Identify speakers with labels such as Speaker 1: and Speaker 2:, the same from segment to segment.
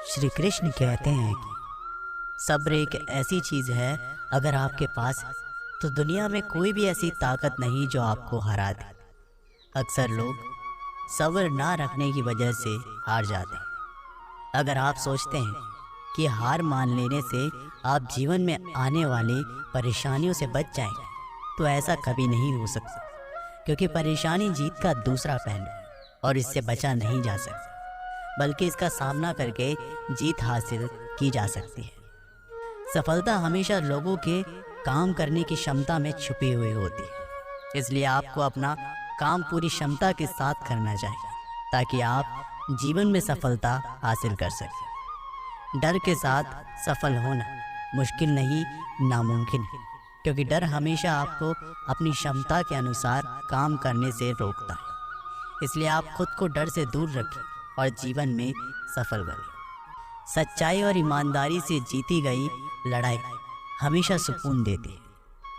Speaker 1: श्री कृष्ण कहते हैं कि सब्र एक ऐसी चीज़ है, अगर आपके पास है तो दुनिया में कोई भी ऐसी ताकत नहीं जो आपको हरा दे। अक्सर लोग सब्र ना रखने की वजह से हार जाते हैं। अगर आप सोचते हैं कि हार मान लेने से आप जीवन में आने वाली परेशानियों से बच जाएंगे, तो ऐसा कभी नहीं हो सकता, क्योंकि परेशानी जीत का दूसरा पहलू है और इससे बचा नहीं जा सकता, बल्कि इसका सामना करके जीत हासिल की जा सकती है। सफलता हमेशा लोगों के काम करने की क्षमता में छुपी हुई होती है, इसलिए आपको अपना काम पूरी क्षमता के साथ करना चाहिए ताकि आप जीवन में सफलता हासिल कर सकें। डर के साथ सफल होना मुश्किल नहीं, नामुमकिन है, क्योंकि डर हमेशा आपको अपनी क्षमता के अनुसार काम करने से रोकता है। इसलिए आप खुद को डर से दूर रखें और जीवन में सफल बने। सच्चाई और ईमानदारी से जीती गई लड़ाई हमेशा सुकून देती है,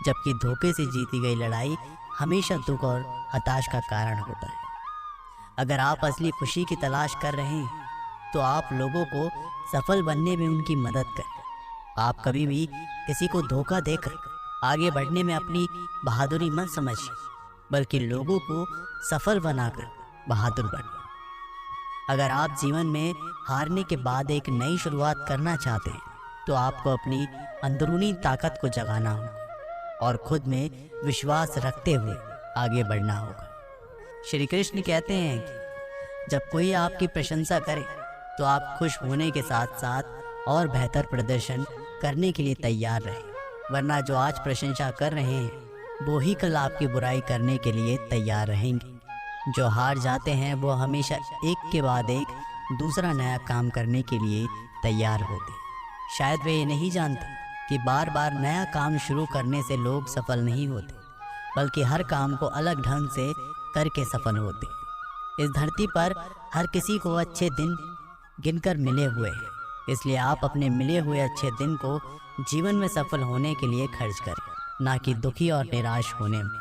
Speaker 1: जबकि धोखे से जीती गई लड़ाई हमेशा दुख और हताश का कारण होता है। अगर आप असली खुशी की तलाश कर रहे हैं तो आप लोगों को सफल बनने में उनकी मदद करें। आप कभी भी किसी को धोखा देकर आगे बढ़ने में अपनी बहादुरी मत समझिए, बल्कि लोगों को सफल बनाकर बहादुर बने। अगर आप जीवन में हारने के बाद एक नई शुरुआत करना चाहते हैं तो आपको अपनी अंदरूनी ताकत को जगाना होगा और खुद में विश्वास रखते हुए आगे बढ़ना होगा। श्री कृष्ण कहते हैं कि जब कोई आपकी प्रशंसा करे तो आप खुश होने के साथ साथ और बेहतर प्रदर्शन करने के लिए तैयार रहें, वरना जो आज प्रशंसा कर रहे हैं वो ही कल आपकी बुराई करने के लिए तैयार रहेंगे। जो हार जाते हैं वो हमेशा एक के बाद एक दूसरा नया काम करने के लिए तैयार होते हैं। शायद वे ये नहीं जानते कि बार बार नया काम शुरू करने से लोग सफल नहीं होते, बल्कि हर काम को अलग ढंग से करके सफल होते। इस धरती पर हर किसी को अच्छे दिन गिनकर मिले हुए हैं, इसलिए आप अपने मिले हुए अच्छे दिन को जीवन में सफल होने के लिए खर्च करें, ना कि दुखी और निराश होने में।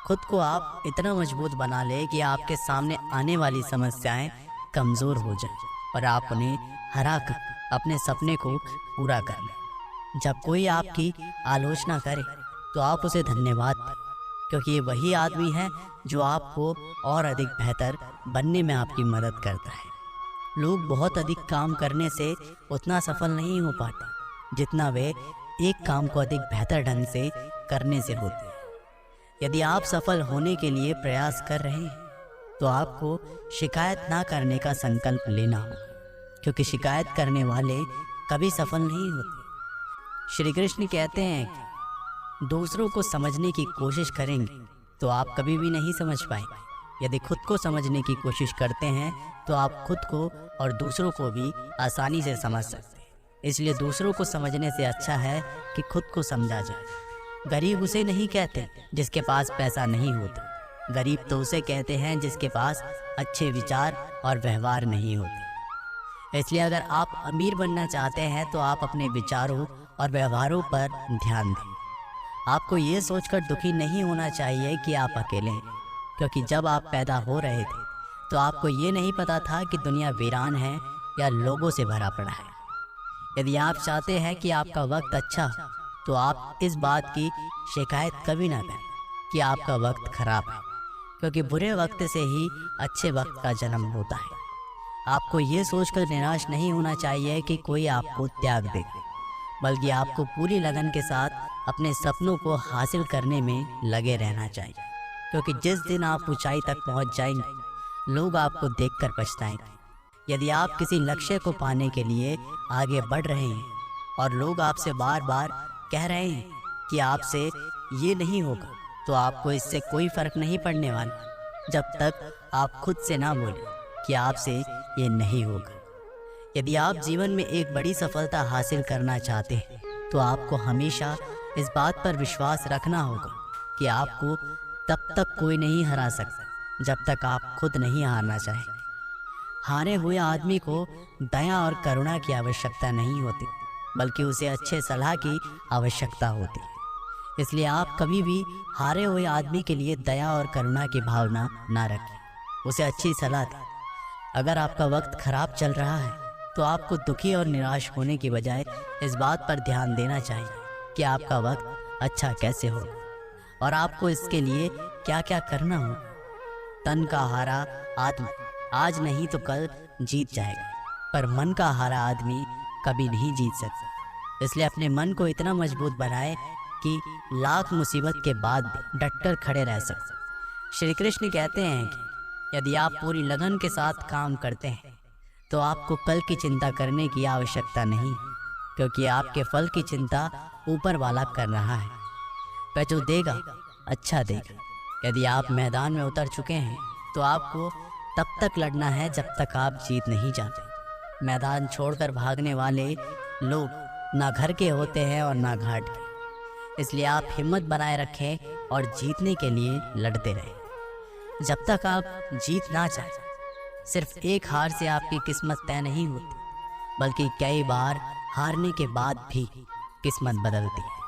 Speaker 1: खुद को आप इतना मजबूत बना लें कि आपके सामने आने वाली समस्याएं कमज़ोर हो जाएं और आप उन्हें हरा कर अपने सपने को पूरा कर लें। जब कोई आपकी आलोचना करे तो आप उसे धन्यवाद दें, क्योंकि ये वही आदमी है जो आपको और अधिक बेहतर बनने में आपकी मदद करता है। लोग बहुत अधिक काम करने से उतना सफल नहीं हो पाते जितना वे एक काम को अधिक बेहतर ढंग से करने से होते हैं। यदि आप सफल होने के लिए प्रयास कर रहे हैं तो आपको शिकायत ना करने का संकल्प लेना होगा, क्योंकि शिकायत करने वाले कभी सफल नहीं होते। श्री कृष्ण कहते हैं कि दूसरों को समझने की कोशिश करेंगे तो आप कभी भी नहीं समझ पाएंगे। यदि खुद को समझने की कोशिश करते हैं तो आप खुद को और दूसरों को भी आसानी से समझ सकते हैं। इसलिए दूसरों को समझने से अच्छा है कि खुद को समझा जाए। गरीब उसे नहीं कहते जिसके पास पैसा नहीं होता, गरीब तो उसे कहते हैं जिसके पास अच्छे विचार और व्यवहार नहीं होते। इसलिए अगर आप अमीर बनना चाहते हैं तो आप अपने विचारों और व्यवहारों पर ध्यान दें। आपको ये सोचकर दुखी नहीं होना चाहिए कि आप अकेले हैं, क्योंकि जब आप पैदा हो रहे थे तो आपको ये नहीं पता था कि दुनिया वीरान है या लोगों से भरा पड़ा है। यदि आप चाहते हैं कि आपका वक्त अच्छा हो तो आप इस बात की शिकायत कभी ना करें कि आपका वक्त खराब है, क्योंकि बुरे वक्त से ही अच्छे वक्त का जन्म होता है। आपको ये सोचकर निराश नहीं होना चाहिए कि कोई आपको त्याग दे, बल्कि आपको पूरी लगन के साथ अपने सपनों को हासिल करने में लगे रहना चाहिए, क्योंकि जिस दिन आप ऊंचाई तक पहुंच जाएंगे लोग आपको देखकर पछताएंगे। यदि आप किसी लक्ष्य को पाने के लिए आगे बढ़ रहे हैं और लोग आपसे बार बार कह रहे हैं कि आपसे ये नहीं होगा, तो आपको इससे कोई फर्क नहीं पड़ने वाला जब तक आप खुद से ना बोलें कि आपसे ये नहीं होगा। यदि आप जीवन में एक बड़ी सफलता हासिल करना चाहते हैं तो आपको हमेशा इस बात पर विश्वास रखना होगा कि आपको तब तक कोई नहीं हरा सकता जब तक आप खुद नहीं हारना चाहें। हारे हुए आदमी को दया और करुणा की आवश्यकता नहीं होती, बल्कि उसे अच्छे सलाह की आवश्यकता होती है। इसलिए आप कभी भी हारे हुए आदमी के लिए दया और करुणा की भावना ना रखें, उसे अच्छी सलाह दें। अगर आपका वक्त खराब चल रहा है तो आपको दुखी और निराश होने की बजाय इस बात पर ध्यान देना चाहिए कि आपका वक्त अच्छा कैसे हो और आपको इसके लिए क्या क्या करना हो। तन का हारा आदमी आज नहीं तो कल जीत जाएगा, पर मन का हारा आदमी कभी नहीं जीत सकता। इसलिए अपने मन को इतना मजबूत बनाए कि लाख मुसीबत के बाद भी डटकर खड़े रह सके। श्री कृष्ण कहते हैं कि यदि आप पूरी लगन के साथ काम करते हैं तो आपको कल की चिंता करने की आवश्यकता नहीं, क्योंकि आपके फल की चिंता ऊपर वाला कर रहा है। वह जो देगा अच्छा देगा। यदि आप मैदान में उतर चुके हैं तो आपको तब तक लड़ना है जब तक आप जीत नहीं जाते। मैदान छोड़कर भागने वाले लोग ना घर के होते हैं और ना घाट के। इसलिए आप हिम्मत बनाए रखें और जीतने के लिए लड़ते रहें जब तक आप जीत ना चाहें। सिर्फ एक हार से आपकी किस्मत तय नहीं होती, बल्कि कई बार हारने के बाद भी किस्मत बदलती है।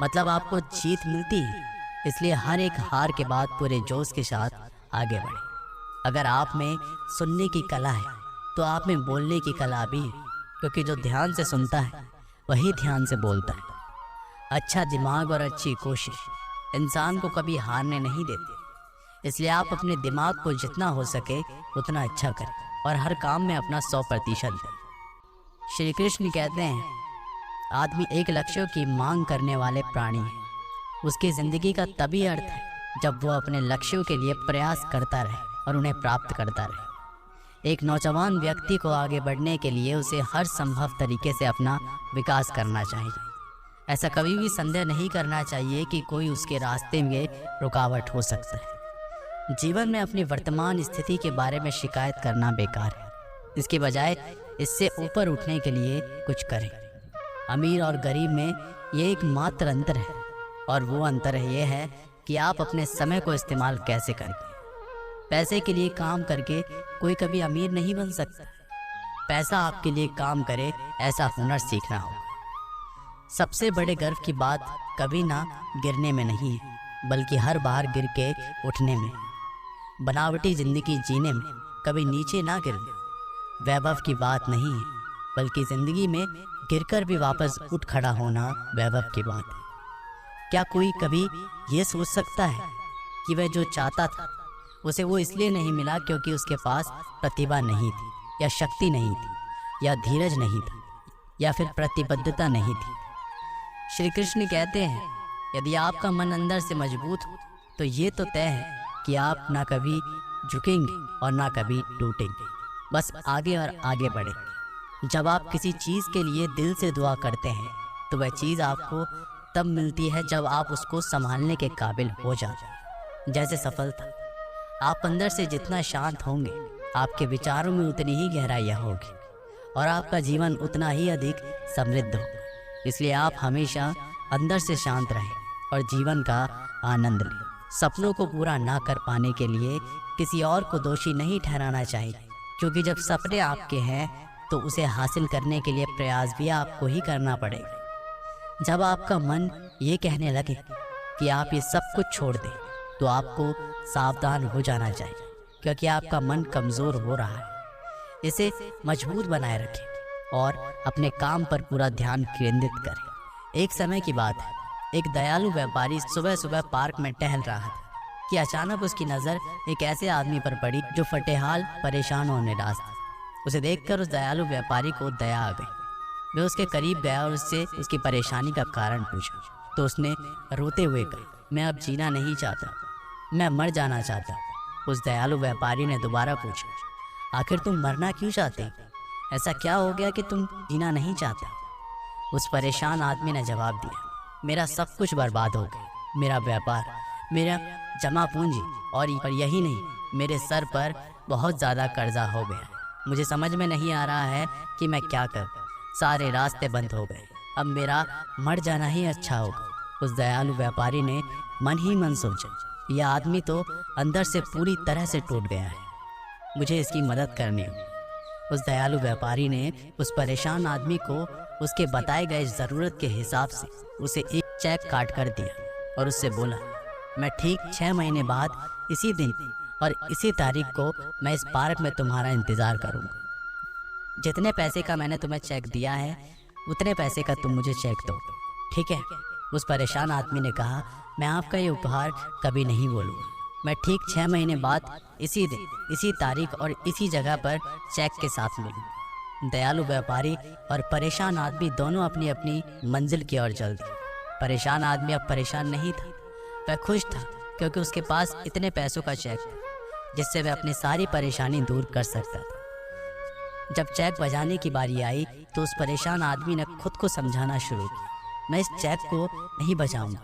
Speaker 1: मतलब आपको जीत मिलती है, इसलिए हर एक हार के बाद पूरे जोश के साथ आगे बढ़े। अगर आप में सुनने की कला है तो आप में बोलने की कला भी है, क्योंकि जो ध्यान से सुनता है वही ध्यान से बोलता है। अच्छा दिमाग और अच्छी कोशिश इंसान को कभी हारने नहीं देती। इसलिए आप अपने दिमाग को जितना हो सके उतना अच्छा करें और हर काम में अपना 100% दें। श्री कृष्ण कहते हैं, आदमी एक लक्ष्य की मांग करने वाले प्राणी है। उसकी ज़िंदगी का तभी अर्थ है जब वो अपने लक्ष्यों के लिए प्रयास करता रहे और उन्हें प्राप्त करता रहे। एक नौजवान व्यक्ति को आगे बढ़ने के लिए उसे हर संभव तरीके से अपना विकास करना चाहिए। ऐसा कभी भी संदेह नहीं करना चाहिए कि कोई उसके रास्ते में रुकावट हो सकता है। जीवन में अपनी वर्तमान स्थिति के बारे में शिकायत करना बेकार है। इसके बजाय इससे ऊपर उठने के लिए कुछ करें। अमीर और गरीब में ये एक मात्र अंतर है, और वो अंतर ये है कि आप अपने समय को इस्तेमाल कैसे करें। पैसे के लिए काम करके कोई कभी अमीर नहीं बन सकता। पैसा आपके लिए काम करे, ऐसा हुनर सीखना होगा। सबसे बड़े गर्व की बात कभी ना गिरने में नहीं है, बल्कि हर बार गिर के उठने में। बनावटी जिंदगी जीने में कभी नीचे ना गिरना वैभव की बात नहीं है, बल्कि जिंदगी में गिरकर भी वापस उठ खड़ा होना वैभव की बात है। क्या कोई कभी ये सोच सकता है कि वह जो चाहता था उसे वो इसलिए नहीं मिला क्योंकि उसके पास प्रतिभा नहीं थी, या शक्ति नहीं थी, या धीरज नहीं था, या फिर प्रतिबद्धता नहीं थी? श्री कृष्ण कहते हैं, यदि आपका मन अंदर से मजबूत हो तो ये तो तय है कि आप ना कभी झुकेंगे और ना कभी टूटेंगे। बस आगे और आगे बढ़ेंगे। जब आप किसी चीज़ के लिए दिल से दुआ करते हैं तो वह चीज़ आपको तब मिलती है जब आप उसको संभालने के काबिल हो जाते हैं। जैसे सफलता, आप अंदर से जितना शांत होंगे, आपके विचारों में उतनी ही गहराइयाँ होगी और आपका जीवन उतना ही अधिक समृद्ध होगा। इसलिए आप हमेशा अंदर से शांत रहें और जीवन का आनंद लें। सपनों को पूरा ना कर पाने के लिए किसी और को दोषी नहीं ठहराना चाहिए, क्योंकि जब सपने आपके हैं तो उसे हासिल करने के लिए प्रयास भी आपको ही करना पड़ेगा। जब आपका मन ये कहने लगे कि आप ये सब कुछ छोड़ दें तो आपको सावधान हो जाना चाहिए, क्योंकि आपका मन कमज़ोर हो रहा है। इसे मजबूत बनाए रखें और अपने काम पर पूरा ध्यान केंद्रित करें। एक समय की बात है, एक दयालु व्यापारी सुबह सुबह पार्क में टहल रहा था कि अचानक उसकी नज़र एक ऐसे आदमी पर पड़ी जो फटेहाल, परेशान और निराश था। उसे देखकर उस दयालु व्यापारी को दया आ गई। वह उसके करीब गया और उससे उसकी परेशानी का कारण पूछा तो उसने रोते हुए कहा, मैं अब जीना नहीं चाहता, मैं मर जाना चाहता। उस दयालु व्यापारी ने दोबारा पूछा, आखिर तुम मरना क्यों चाहते हो? ऐसा क्या हो गया कि तुम जीना नहीं चाहते? उस परेशान आदमी ने जवाब दिया, मेरा सब कुछ बर्बाद हो गया, मेरा व्यापार, मेरा जमा पूंजी, और यही नहीं, मेरे सर पर बहुत ज़्यादा कर्जा हो गया। मुझे समझ में नहीं आ रहा है कि मैं क्या करूं। सारे रास्ते बंद हो गए, अब मेरा मर जाना ही अच्छा होगा। उस दयालु व्यापारी ने मन ही मन सोचा, यह आदमी तो अंदर से पूरी तरह से टूट गया है, मुझे इसकी मदद करनी होगी। उस दयालु व्यापारी ने उस परेशान आदमी को उसके बताए गए ज़रूरत के हिसाब से उसे एक चेक काट कर दिया और उससे बोला, मैं ठीक 6 महीने बाद इसी दिन और इसी तारीख को मैं इस पार्क में तुम्हारा इंतज़ार करूँगा। जितने पैसे का मैंने तुम्हें चेक दिया है उतने पैसे का तुम मुझे चेक दो, ठीक है? उस परेशान आदमी ने कहा, मैं आपका ये उपहार कभी नहीं बोलूँगा। मैं ठीक 6 महीने बाद इसी दिन, इसी तारीख और इसी जगह पर चेक के साथ मिलूँ। दयालु व्यापारी और परेशान आदमी दोनों अपनी अपनी मंजिल की ओर चल दिए। परेशान आदमी अब परेशान नहीं था, वह खुश था, क्योंकि उसके पास इतने पैसों का चेक था जिससे वह अपनी सारी परेशानी दूर कर सकता था। जब चेक बजाने की बारी आई तो उस परेशान आदमी ने खुद को समझाना शुरू किया, मैं इस चेक को नहीं बजाऊंगा,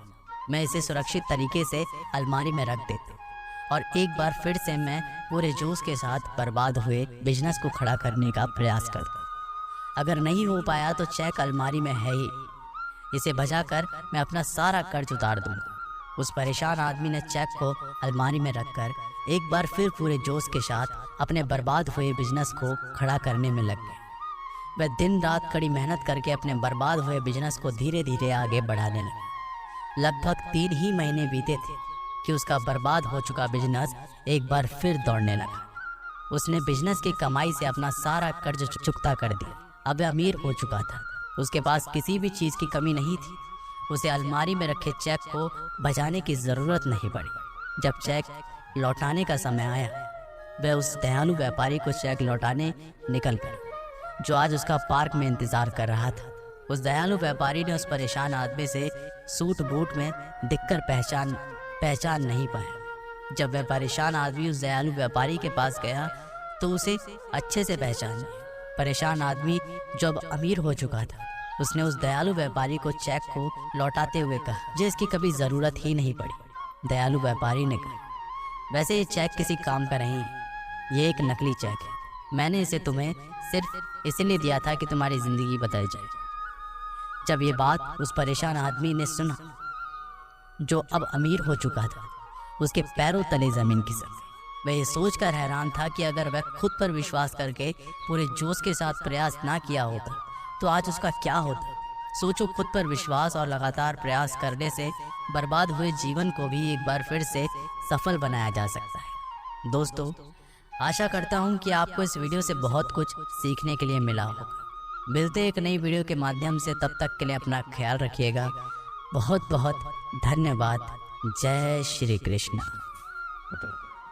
Speaker 1: मैं इसे सुरक्षित तरीके से अलमारी में रख देता और एक बार फिर से मैं पूरे जोश के साथ बर्बाद हुए बिजनेस को खड़ा करने का प्रयास करता। अगर नहीं हो पाया तो चेक अलमारी में है ही, इसे बजाकर मैं अपना सारा कर्ज उतार दूंगा। उस परेशान आदमी ने चेक को अलमारी में रखकर एक बार फिर पूरे जोश के साथ अपने बर्बाद हुए बिजनेस को खड़ा करने में लग गए। वह दिन रात कड़ी मेहनत करके अपने बर्बाद हुए बिजनेस को धीरे धीरे आगे बढ़ाने लगा। लगभग 3 ही महीने बीते थे कि उसका बर्बाद हो चुका बिजनेस एक बार फिर दौड़ने लगा। उसने बिजनेस की कमाई से अपना सारा कर्ज चुकता कर दिया। अब वह अमीर हो चुका था, उसके पास किसी भी चीज़ की कमी नहीं थी। उसे अलमारी में रखे चेक को बजाने की ज़रूरत नहीं पड़ी। जब चेक लौटाने का समय आया, वह उस दयालु व्यापारी को चेक लौटाने निकल गया जो आज उसका पार्क में इंतज़ार कर रहा था। उस दयालु व्यापारी ने उस परेशान आदमी से सूट बूट में दिखकर पहचान नहीं पाया। जब वह परेशान आदमी उस दयालु व्यापारी के पास गया तो उसे अच्छे से पहचान लिया। परेशान आदमी जो अब अमीर हो चुका था, उसने उस दयालु व्यापारी को चेक को लौटाते हुए कहा, जिसकी कभी ज़रूरत ही नहीं पड़ी। दयालु व्यापारी ने कहा, वैसे ये चेक किसी काम का नहीं है, ये एक नकली चेक है। मैंने इसे तुम्हें सिर्फ इसलिए दिया था कि तुम्हारी ज़िंदगी बदल जाए। जब ये बात उस परेशान आदमी ने सुना जो अब अमीर हो चुका था, उसके पैरों तले ज़मीन खिसक गई। वह ये सोचकर हैरान था कि अगर वह खुद पर विश्वास करके पूरे जोश के साथ प्रयास ना किया होता तो आज उसका क्या होता। सोचो, खुद पर विश्वास और लगातार प्रयास करने से बर्बाद हुए जीवन को भी एक बार फिर से सफल बनाया जा सकता है। दोस्तों, आशा करता हूँ कि आपको इस वीडियो से बहुत कुछ सीखने के लिए मिला होगा। मिलते एक नई वीडियो के माध्यम से, तब तक के लिए अपना ख्याल रखिएगा। बहुत बहुत धन्यवाद। जय श्री कृष्ण।